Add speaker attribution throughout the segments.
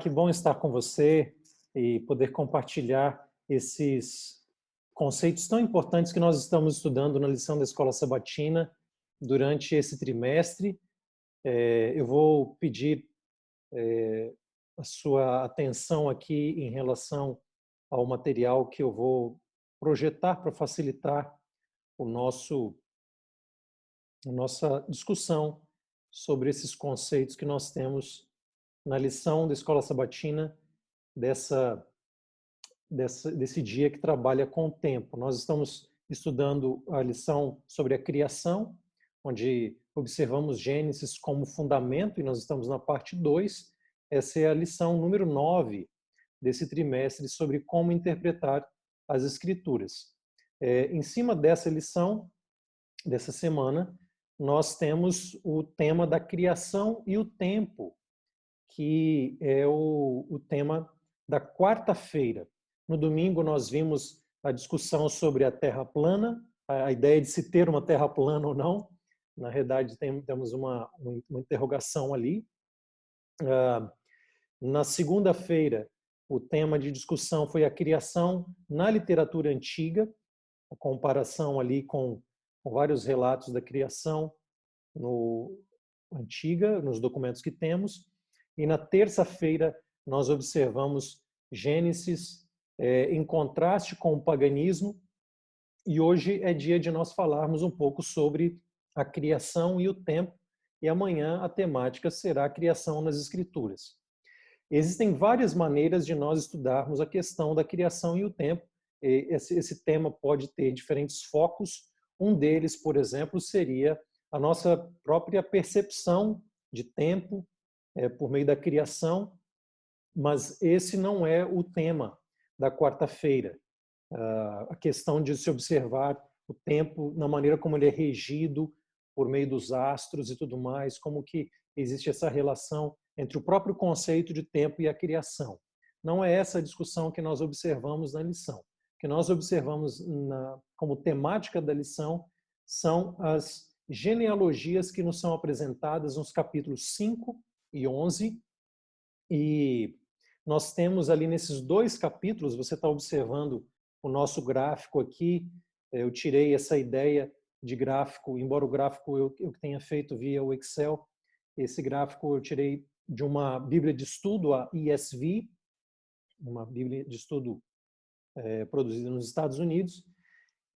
Speaker 1: que bom estar com você e poder compartilhar esses conceitos tão importantes que nós estamos estudando na lição da Escola Sabatina durante esse trimestre. Eu vou pedir a sua atenção aqui em relação ao material que eu vou projetar para facilitar a nossa discussão sobre esses conceitos que nós temos na lição da Escola Sabatina desse dia que trabalha com o tempo. Nós estamos estudando a lição sobre a criação, onde observamos Gênesis como fundamento, e nós estamos na parte 2. Essa é a lição número 9 desse trimestre sobre como interpretar as Escrituras. Em cima dessa lição, dessa semana, nós temos o tema da criação e o tempo, que é o tema da quarta-feira. No domingo, nós vimos a discussão sobre a Terra plana, a ideia de se ter uma Terra plana ou não. Na realidade, temos uma interrogação ali. Na segunda-feira, o tema de discussão foi a criação na literatura antiga, a comparação ali com vários relatos da criação antiga, nos documentos que temos. E na terça-feira, nós observamos Gênesis em contraste com o paganismo, e hoje é dia de nós falarmos um pouco sobre a criação e o tempo, e amanhã a temática será a criação nas Escrituras. Existem várias maneiras de nós estudarmos a questão da criação e o tempo. Esse tema pode ter diferentes focos. Um deles, por exemplo, seria a nossa própria percepção de tempo por meio da criação, mas esse não é o tema da quarta-feira. A questão de se observar o tempo na maneira como ele é regido por meio dos astros e tudo mais, como que existe essa relação entre o próprio conceito de tempo e a criação. Não é essa a discussão que nós observamos na lição. O que nós observamos como temática da lição são as genealogias que nos são apresentadas nos capítulos 5 e 11, e nós temos ali nesses dois capítulos, você está observando o nosso gráfico aqui, eu tirei essa ideia de gráfico, embora o gráfico eu tenha feito via o Excel, esse gráfico eu tirei de uma Bíblia de Estudo, a ESV, uma Bíblia de Estudo produzida nos Estados Unidos,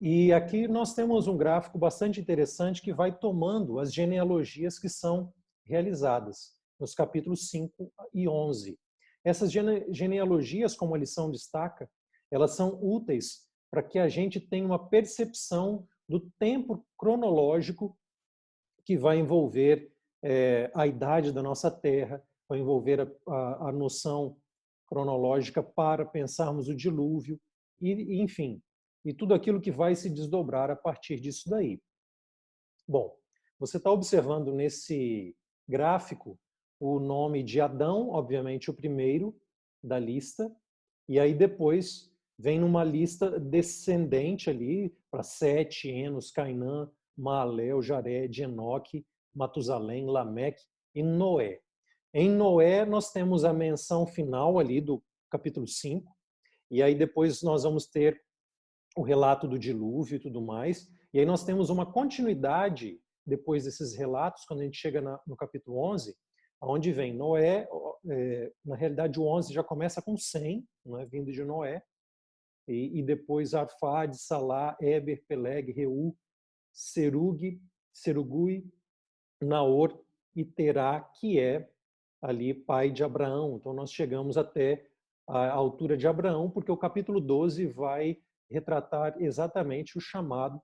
Speaker 1: e aqui nós temos um gráfico bastante interessante que vai tomando as genealogias que são realizadas nos capítulos 5 e 11. Essas genealogias, como a lição destaca, elas são úteis para que a gente tenha uma percepção do tempo cronológico que vai envolver a idade da nossa Terra, vai envolver a noção cronológica para pensarmos o dilúvio, e enfim, e tudo aquilo que vai se desdobrar a partir disso daí. Bom, você está observando nesse gráfico o nome de Adão, obviamente o primeiro da lista, e aí depois vem numa lista descendente ali para Sete, Enos, Cainã, Maalel, Jared, Enoque, Matusalém, Lameque e Noé. Em Noé nós temos a menção final ali do capítulo 5, e aí depois nós vamos ter o relato do dilúvio e tudo mais, e aí nós temos uma continuidade depois desses relatos, quando a gente chega no capítulo 11, onde vem Noé, na realidade o 11 já começa com Sem, não é, vindo de Noé, e depois Arfade, Salá, Eber, Peleg, Reu, Serugui, Naor e Terá, que é ali pai de Abraão. Então nós chegamos até a altura de Abraão, porque o capítulo 12 vai retratar exatamente o chamado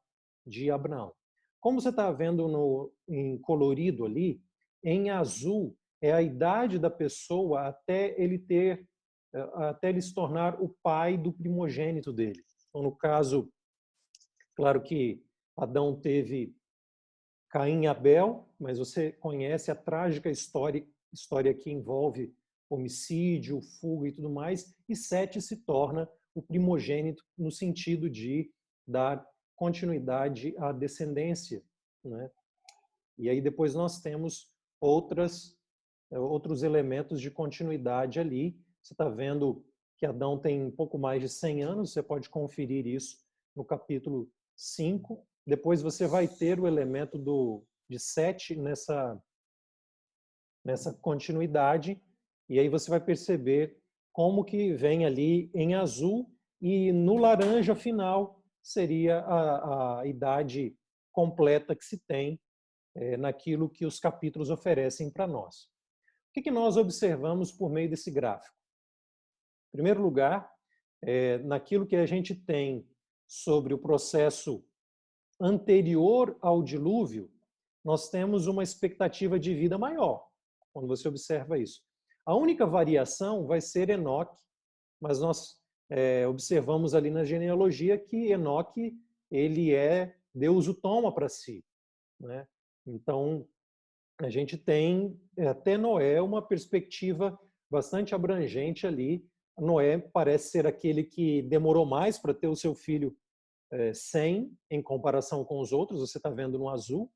Speaker 1: de Abraão. Como você está vendo em colorido ali, em azul é a idade da pessoa até ele se tornar o pai do primogênito dele. Então, no caso, claro que Adão teve Caim e Abel, mas você conhece a trágica história que envolve homicídio, fuga e tudo mais, e Sete se torna o primogênito no sentido de dar continuidade à descendência, né? E aí depois nós temos outras outros elementos de continuidade ali. Você está vendo que Adão tem um pouco mais de 100 anos, você pode conferir isso no capítulo 5. Depois você vai ter o elemento de Sete nessa continuidade, e aí você vai perceber como que vem ali em azul, e no laranja final seria a idade completa que se tem naquilo que os capítulos oferecem para nós. O que nós observamos por meio desse gráfico? Em primeiro lugar, naquilo que a gente tem sobre o processo anterior ao dilúvio, nós temos uma expectativa de vida maior, quando você observa isso. A única variação vai ser Enoque, mas nós observamos ali na genealogia que Enoque, Deus o toma para si, né? Então, a gente tem até Noé uma perspectiva bastante abrangente ali. Noé parece ser aquele que demorou mais para ter o seu filho Sem, em comparação com os outros, você está vendo no azul.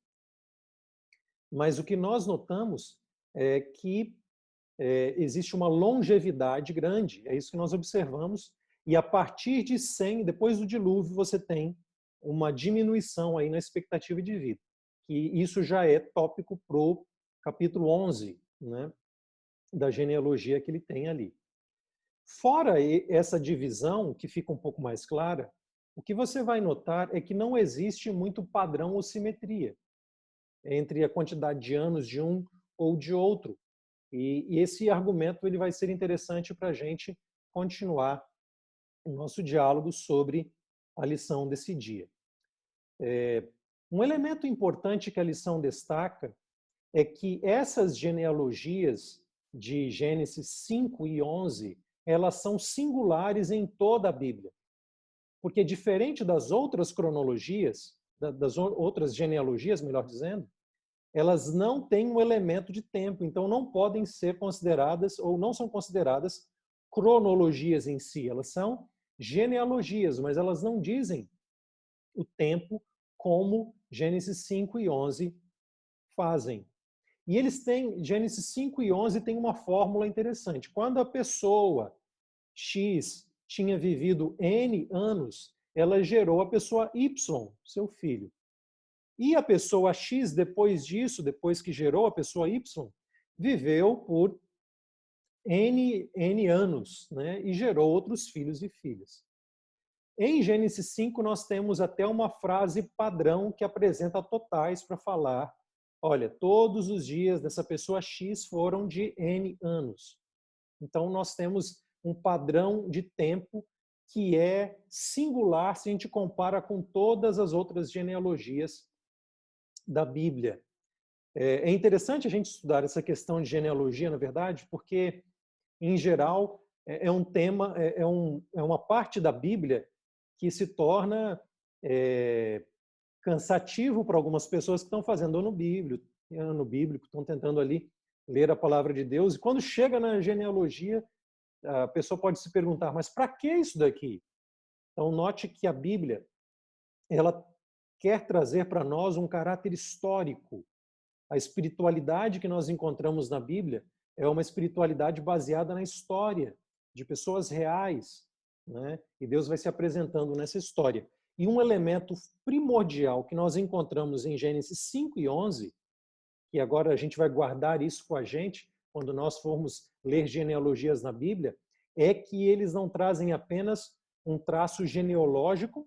Speaker 1: Mas o que nós notamos é que existe uma longevidade grande, é isso que nós observamos, e a partir de 100, depois do dilúvio, você tem uma diminuição aí na expectativa de vida. E isso já é tópico para o capítulo 11, né, da genealogia que ele tem ali. Fora essa divisão, que fica um pouco mais clara, o que você vai notar é que não existe muito padrão ou simetria entre a quantidade de anos de um ou de outro. E esse argumento ele vai ser interessante para a gente continuar o nosso diálogo sobre a lição desse dia. Um elemento importante que a lição destaca é que essas genealogias de Gênesis 5 e 11, elas são singulares em toda a Bíblia. Porque diferente das outras cronologias, das outras genealogias, melhor dizendo, elas não têm um elemento de tempo, então não podem ser consideradas ou não são consideradas cronologias em si. Elas são genealogias, mas elas não dizem o tempo como Gênesis 5 e 11 fazem. E eles têm, Gênesis 5 e 11 tem uma fórmula interessante. Quando a pessoa X tinha vivido N anos, ela gerou a pessoa Y, seu filho. E a pessoa X, depois disso, depois que gerou a pessoa Y, viveu por N anos, né? E gerou outros filhos e filhas. Em Gênesis 5, nós temos até uma frase padrão que apresenta totais para falar, olha, todos os dias dessa pessoa X foram de N anos. Então, nós temos um padrão de tempo que é singular se a gente compara com todas as outras genealogias da Bíblia. É interessante a gente estudar essa questão de genealogia, na verdade, porque, em geral, é um tema, é uma parte da Bíblia que se torna cansativo para algumas pessoas que estão fazendo ano bíblico, estão tentando ali ler a palavra de Deus, e quando chega na genealogia, a pessoa pode se perguntar, mas para que isso daqui? Então, note que a Bíblia, ela quer trazer para nós um caráter histórico. A espiritualidade que nós encontramos na Bíblia é uma espiritualidade baseada na história, de pessoas reais, né? E Deus vai se apresentando nessa história. E um elemento primordial que nós encontramos em Gênesis 5 e 11, que agora a gente vai guardar isso com a gente, quando nós formos ler genealogias na Bíblia, é que eles não trazem apenas um traço genealógico,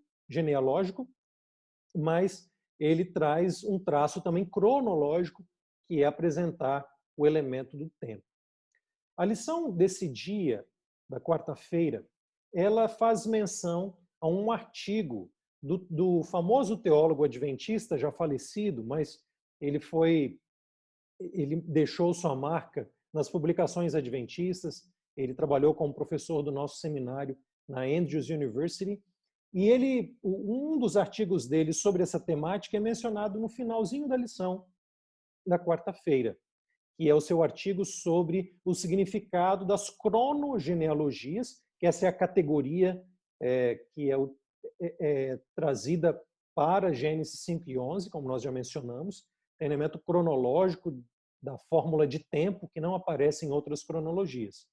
Speaker 1: mas ele traz um traço também cronológico, que é apresentar o elemento do tempo. A lição desse dia, da quarta-feira, ela faz menção a um artigo do famoso teólogo adventista, já falecido, mas ele deixou sua marca nas publicações adventistas, ele trabalhou como professor do nosso seminário na Andrews University, e um dos artigos dele sobre essa temática é mencionado no finalzinho da lição da quarta-feira, que é o seu artigo sobre o significado das cronogenealogias, que essa é a categoria que é trazida para Gênesis 5 e 11, como nós já mencionamos, elemento cronológico da fórmula de tempo que não aparece em outras cronologias.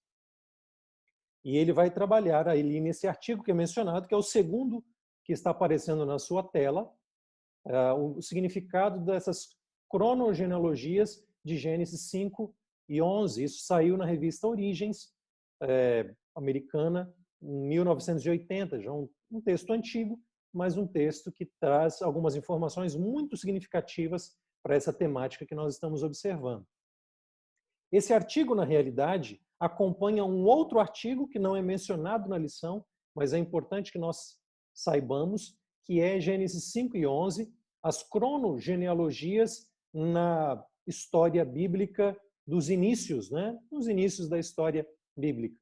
Speaker 1: E ele vai trabalhar ali nesse artigo que é mencionado, que é o segundo que está aparecendo na sua tela, o significado dessas cronogenealogias de Gênesis 5 e 11. Isso saiu na revista Origens, americana, em 1980, já um texto antigo, mas um texto que traz algumas informações muito significativas para essa temática que nós estamos observando. Esse artigo, na realidade, acompanha um outro artigo que não é mencionado na lição, mas é importante que nós saibamos, que é Gênesis 5 e 11, as cronogenealogias na história bíblica dos inícios, né? Os inícios da história bíblica.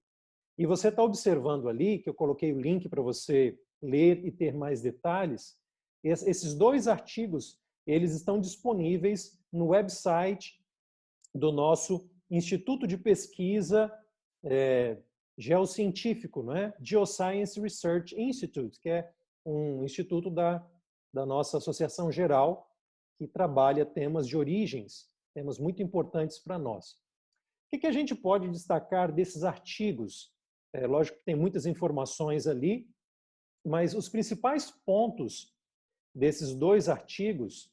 Speaker 1: E você está observando ali, que eu coloquei o link para você ler e ter mais detalhes, esses dois artigos, eles estão disponíveis no website do nosso Instituto de Pesquisa Geocientífico, né? Geoscience Research Institute, que é um instituto da nossa associação geral, que trabalha temas de origens, temas muito importantes para nós. O que a gente pode destacar desses artigos? Lógico que tem muitas informações ali, mas os principais pontos desses dois artigos,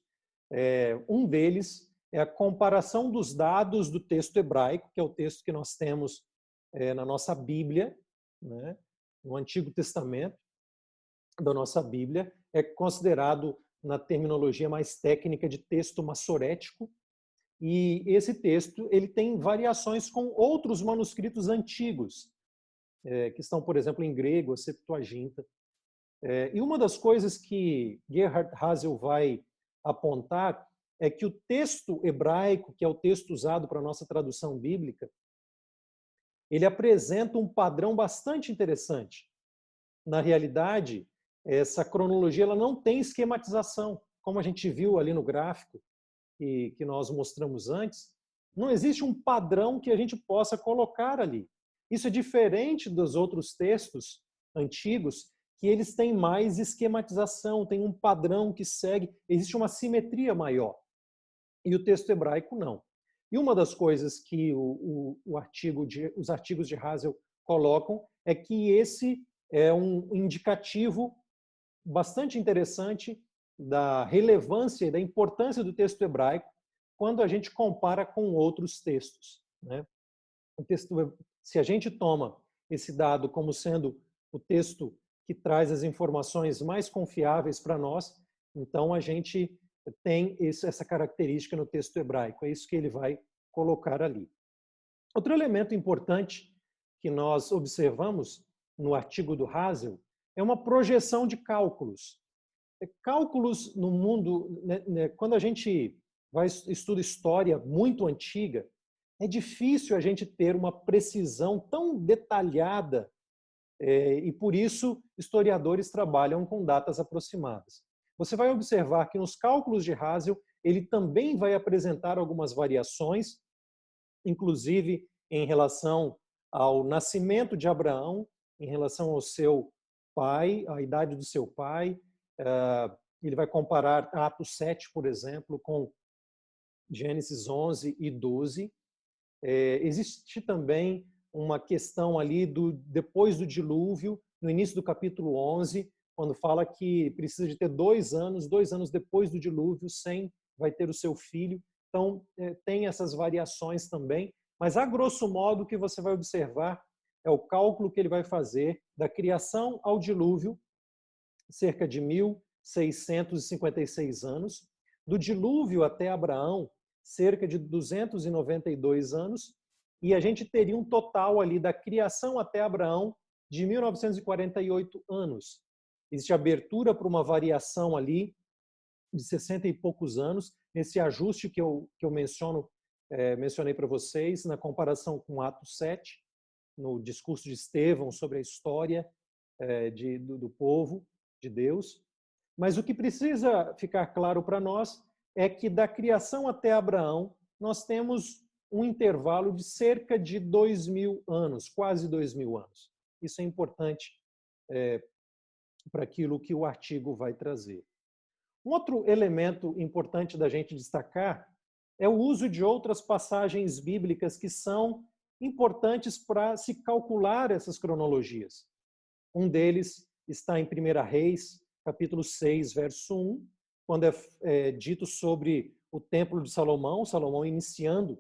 Speaker 1: um deles é a comparação dos dados do texto hebraico, que é o texto que nós temos na nossa Bíblia, né, no Antigo Testamento da nossa Bíblia, é considerado, na terminologia mais técnica, de texto massorético, e esse texto ele tem variações com outros manuscritos antigos, que estão, por exemplo, em grego, a Septuaginta. E uma das coisas que Gerhard Hasel vai apontar é que o texto hebraico, que é o texto usado para a nossa tradução bíblica, ele apresenta um padrão bastante interessante. Na realidade, essa cronologia ela não tem esquematização, como a gente viu ali no gráfico que nós mostramos antes. Não existe um padrão que a gente possa colocar ali. Isso é diferente dos outros textos antigos, que eles têm mais esquematização, tem um padrão que segue, existe uma simetria maior. E o texto hebraico não. E uma das coisas que os artigos de Hasel colocam é que esse é um indicativo bastante interessante da relevância e da importância do texto hebraico quando a gente compara com outros textos, né? O texto, se a gente toma esse dado como sendo o texto que traz as informações mais confiáveis para nós, então a gente tem essa característica no texto hebraico. É isso que ele vai colocar ali. Outro elemento importante que nós observamos no artigo do Hasel é uma projeção de cálculos. Cálculos no mundo, né, quando a gente estuda história muito antiga, é difícil a gente ter uma precisão tão detalhada e, por isso, historiadores trabalham com datas aproximadas. Você vai observar que nos cálculos de Hasel, ele também vai apresentar algumas variações, inclusive em relação ao nascimento de Abraão, em relação ao seu pai, à idade do seu pai. Ele vai comparar Atos 7, por exemplo, com Gênesis 11 e 12. Existe também uma questão ali depois do dilúvio, no início do capítulo 11, quando fala que precisa de ter 2 anos depois do dilúvio, Sem vai ter o seu filho. Então, tem essas variações também, mas a grosso modo o que você vai observar é o cálculo que ele vai fazer da criação ao dilúvio, cerca de 1.656 anos, do dilúvio até Abraão, cerca de 292 anos, e a gente teria um total ali da criação até Abraão de 1948 anos. Existe abertura para uma variação ali de 60 e poucos anos, nesse ajuste que eu mencionei para vocês, na comparação com Atos 7, no discurso de Estevão sobre a história do povo de Deus. Mas o que precisa ficar claro para nós é que da criação até Abraão, nós temos um intervalo de cerca de 2.000 anos, quase 2.000 anos. Isso é importante para aquilo que o artigo vai trazer. Um outro elemento importante da gente destacar é o uso de outras passagens bíblicas que são importantes para se calcular essas cronologias. Um deles está em 1 Reis, capítulo 6, verso 1, quando é dito sobre o templo de Salomão, Salomão iniciando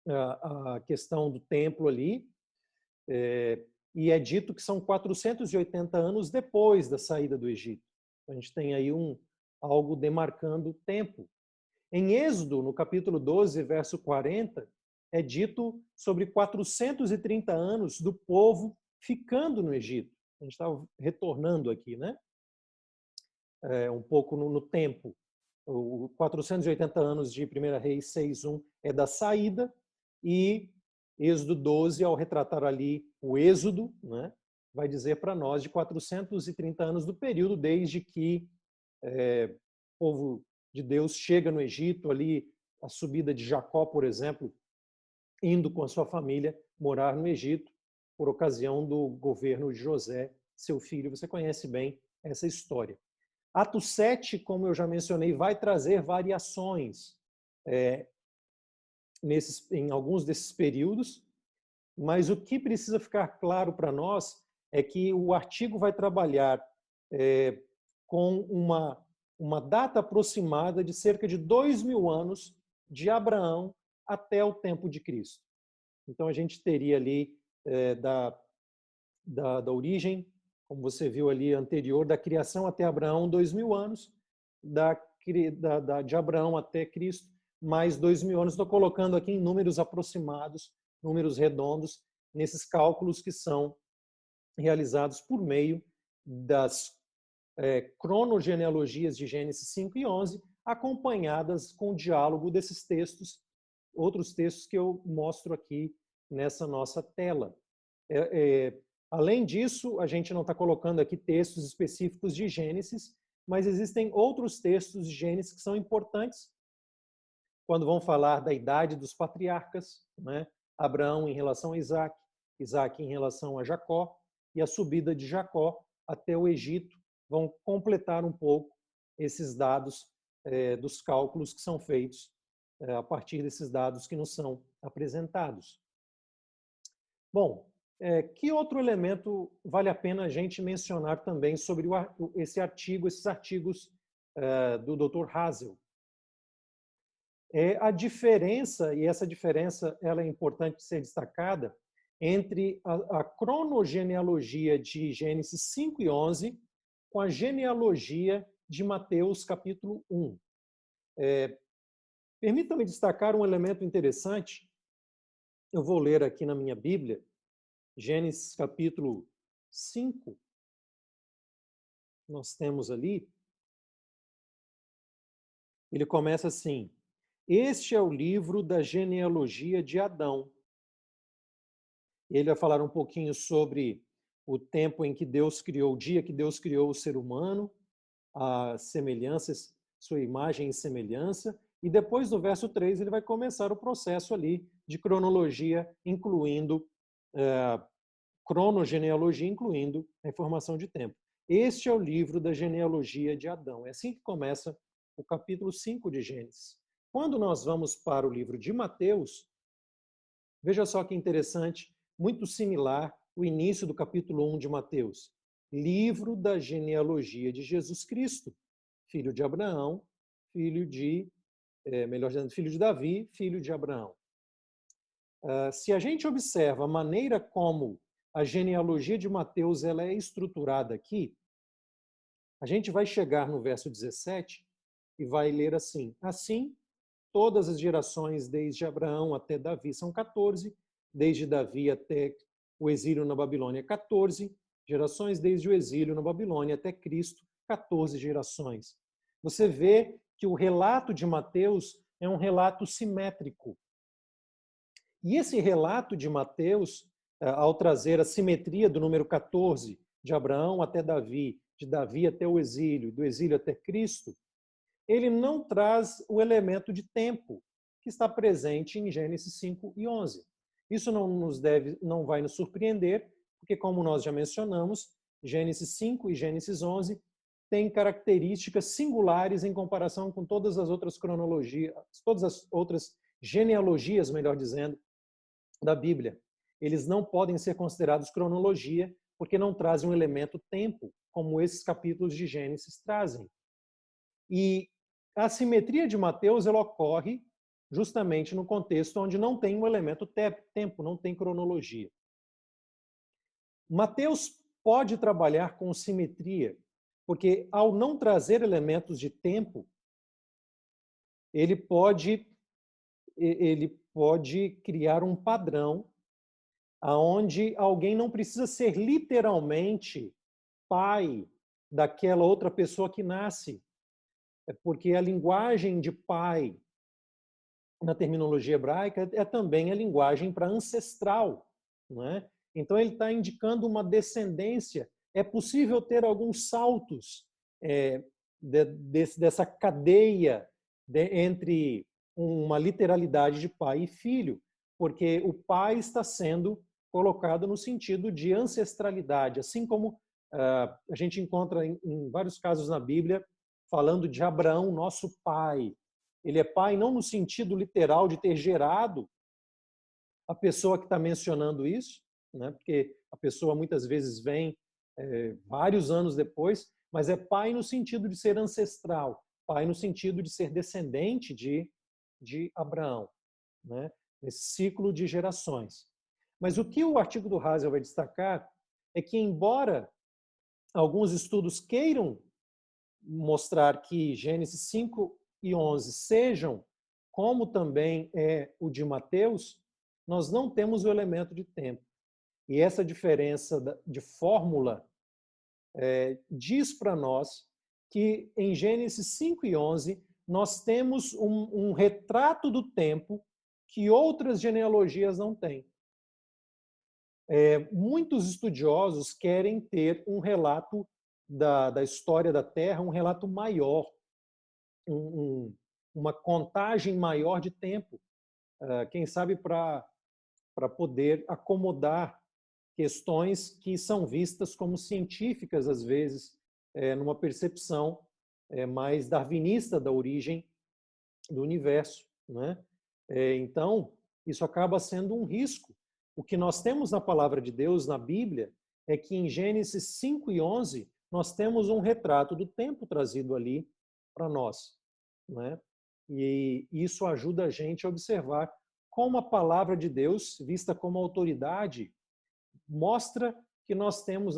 Speaker 1: a questão do templo ali, e é dito que são 480 anos depois da saída do Egito. A gente tem aí algo demarcando o tempo. Em Êxodo, no capítulo 12, verso 40, é dito sobre 430 anos do povo ficando no Egito. A gente está retornando aqui, né? Um pouco no tempo. O 480 anos de 1 Reis 6:1 é da saída, e Êxodo 12, ao retratar ali o Êxodo, né, vai dizer para nós de 430 anos do período desde que o povo de Deus chega no Egito, ali a subida de Jacó, por exemplo, indo com a sua família morar no Egito, por ocasião do governo de José, seu filho. Você conhece bem essa história. Atos 7, como eu já mencionei, vai trazer variações em alguns desses períodos, mas o que precisa ficar claro para nós é que o artigo vai trabalhar com uma data aproximada de cerca de 2.000 anos de Abraão até o tempo de Cristo. Então, a gente teria ali da origem, como você viu ali anterior, da criação até Abraão, 2.000 anos, de Abraão até Cristo, mais 2.000 anos. Estou colocando aqui em números aproximados, números redondos, nesses cálculos que são realizados por meio das cronogenealogias de Gênesis 5 e 11, acompanhadas com o diálogo desses textos, outros textos que eu mostro aqui nessa nossa tela. Além disso, a gente não está colocando aqui textos específicos de Gênesis, mas existem outros textos de Gênesis que são importantes quando vão falar da idade dos patriarcas, né? Abraão em relação a Isaac, Isaac em relação a Jacó, e a subida de Jacó até o Egito vão completar um pouco esses dados dos cálculos que são feitos a partir desses dados que nos são apresentados. Bom, que outro elemento vale a pena a gente mencionar também sobre esses artigos do Dr. Hazel? A diferença, e essa diferença ela é importante ser destacada, entre a cronogenealogia de Gênesis 5 e 11 com a genealogia de Mateus capítulo 1. Permita-me destacar um elemento interessante. Eu vou ler aqui na minha Bíblia, Gênesis capítulo 5, nós temos ali, ele começa assim: este é o livro da genealogia de Adão. Ele vai falar um pouquinho sobre o tempo em que Deus criou, o dia que Deus criou o ser humano, a semelhança, sua imagem e semelhança, e depois do verso 3 ele vai começar o processo ali de cronologia, incluindo cronogenealogia, incluindo a informação de tempo. Este é o livro da genealogia de Adão. É assim que começa o capítulo 5 de Gênesis. Quando nós vamos para o livro de Mateus, veja só que interessante, muito similar o início do capítulo 1 de Mateus. Livro da genealogia de Jesus Cristo, filho de Abraão, filho de Davi, filho de Abraão. Se a gente observa a maneira como a genealogia de Mateus ela é estruturada aqui, a gente vai chegar no verso 17 e vai ler assim: assim, todas as gerações desde Abraão até Davi são 14, desde Davi até o exílio na Babilônia 14 gerações, desde o exílio na Babilônia até Cristo 14 gerações. Você vê que o relato de Mateus é um relato simétrico. E esse relato de Mateus, ao trazer a simetria do número 14, de Abraão até Davi, de Davi até o exílio, do exílio até Cristo, ele não traz o elemento de tempo que está presente em Gênesis 5 e 11. Isso não vai nos surpreender, porque como nós já mencionamos, Gênesis 5 e Gênesis 11 tem características singulares em comparação com todas as outras cronologias, todas as outras genealogias, melhor dizendo, da Bíblia. Eles não podem ser considerados cronologia porque não trazem um elemento tempo, como esses capítulos de Gênesis trazem. E a simetria de Mateus ela ocorre justamente no contexto onde não tem um elemento tempo, não tem cronologia. Mateus pode trabalhar com simetria, porque ao não trazer elementos de tempo, ele pode criar um padrão aonde alguém não precisa ser literalmente pai daquela outra pessoa que nasce, porque a linguagem de pai na terminologia hebraica é também a linguagem para ancestral, não é? Então ele está indicando uma descendência. É possível ter alguns saltos dessa cadeia entre uma literalidade de pai e filho, porque o pai está sendo colocado no sentido de ancestralidade, assim como a gente encontra em vários casos na Bíblia falando de Abraão, nosso pai. Ele é pai não no sentido literal de ter gerado a pessoa que está mencionando isso, né? Porque a pessoa muitas vezes vem vários anos depois, mas é pai no sentido de ser ancestral, pai no sentido de ser descendente de Abraão, né? Nesse ciclo de gerações. Mas o que o artigo do Hazel vai destacar é que, embora alguns estudos queiram mostrar que Gênesis 5 e 11 sejam, como também é o de Mateus, nós não temos o elemento de tempo. E essa diferença de fórmula diz para nós que em Gênesis 5 e 11 nós temos um retrato do tempo que outras genealogias não têm. Muitos estudiosos querem ter um relato da história da Terra, um relato maior, uma contagem maior de tempo, quem sabe para poder acomodar questões que são vistas como científicas, às vezes, numa percepção mais darwinista da origem do universo, né? Então, isso acaba sendo um risco. O que nós temos na palavra de Deus, na Bíblia, é que em Gênesis 5 e 11, nós temos um retrato do tempo trazido ali para nós, né? E isso ajuda a gente a observar como a palavra de Deus, vista como autoridade, mostra que nós temos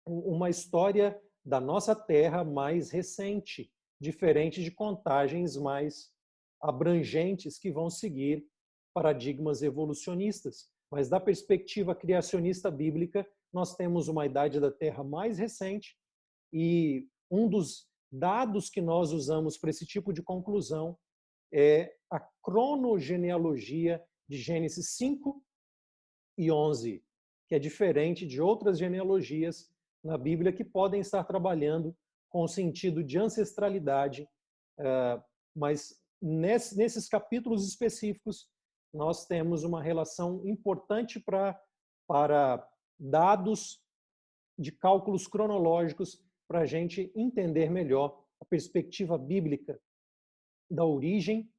Speaker 1: uma história da nossa terra mais recente, diferente de contagens mais abrangentes que vão seguir paradigmas evolucionistas. Mas da perspectiva criacionista bíblica, nós temos uma idade da Terra mais recente e um dos dados que nós usamos para esse tipo de conclusão é a cronogenealogia de Gênesis 5 e 11, que é diferente de outras genealogias na Bíblia que podem estar trabalhando com o sentido de ancestralidade, mas nesses capítulos específicos nós temos uma relação importante para dados de cálculos cronológicos para a gente entender melhor a perspectiva bíblica da origem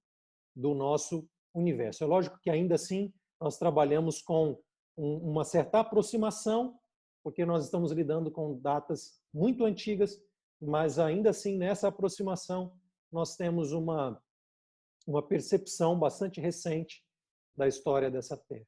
Speaker 1: do nosso universo. É lógico que ainda assim nós trabalhamos com uma certa aproximação, porque nós estamos lidando com datas muito antigas, mas ainda assim nessa aproximação nós temos uma percepção bastante recente da história dessa terra.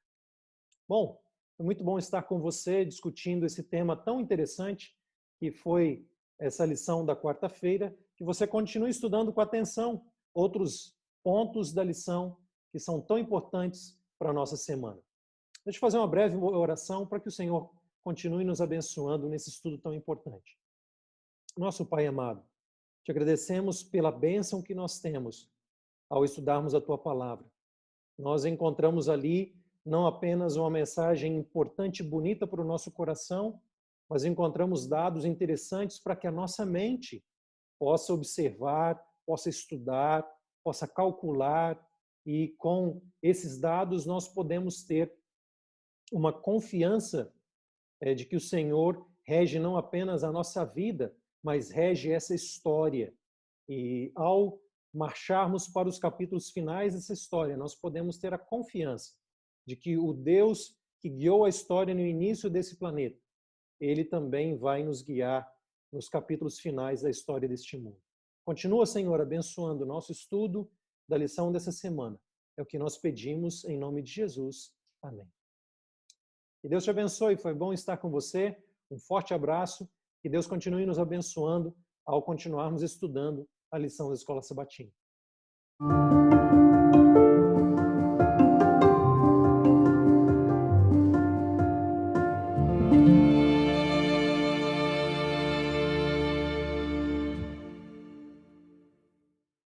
Speaker 1: Bom, foi muito bom estar com você discutindo esse tema tão interessante que foi essa lição da quarta-feira, que você continue estudando com atenção outros pontos da lição que são tão importantes para a nossa semana. Deixa eu fazer uma breve oração para que o Senhor continue nos abençoando nesse estudo tão importante. Nosso Pai amado, te agradecemos pela bênção que nós temos ao estudarmos a Tua Palavra. Nós encontramos ali não apenas uma mensagem importante e bonita para o nosso coração, mas encontramos dados interessantes para que a nossa mente possa observar, possa estudar, possa calcular, e com esses dados nós podemos ter uma confiança de que o Senhor rege não apenas a nossa vida, mas rege essa história. E ao marcharmos para os capítulos finais dessa história, nós podemos ter a confiança de que o Deus que guiou a história no início desse planeta, ele também vai nos guiar nos capítulos finais da história deste mundo. Continua, Senhor, abençoando o nosso estudo da lição dessa semana. É o que nós pedimos em nome de Jesus. Amém. Que Deus te abençoe. Foi bom estar com você. Um forte abraço. Que Deus continue nos abençoando ao continuarmos estudando a lição da Escola Sabatina.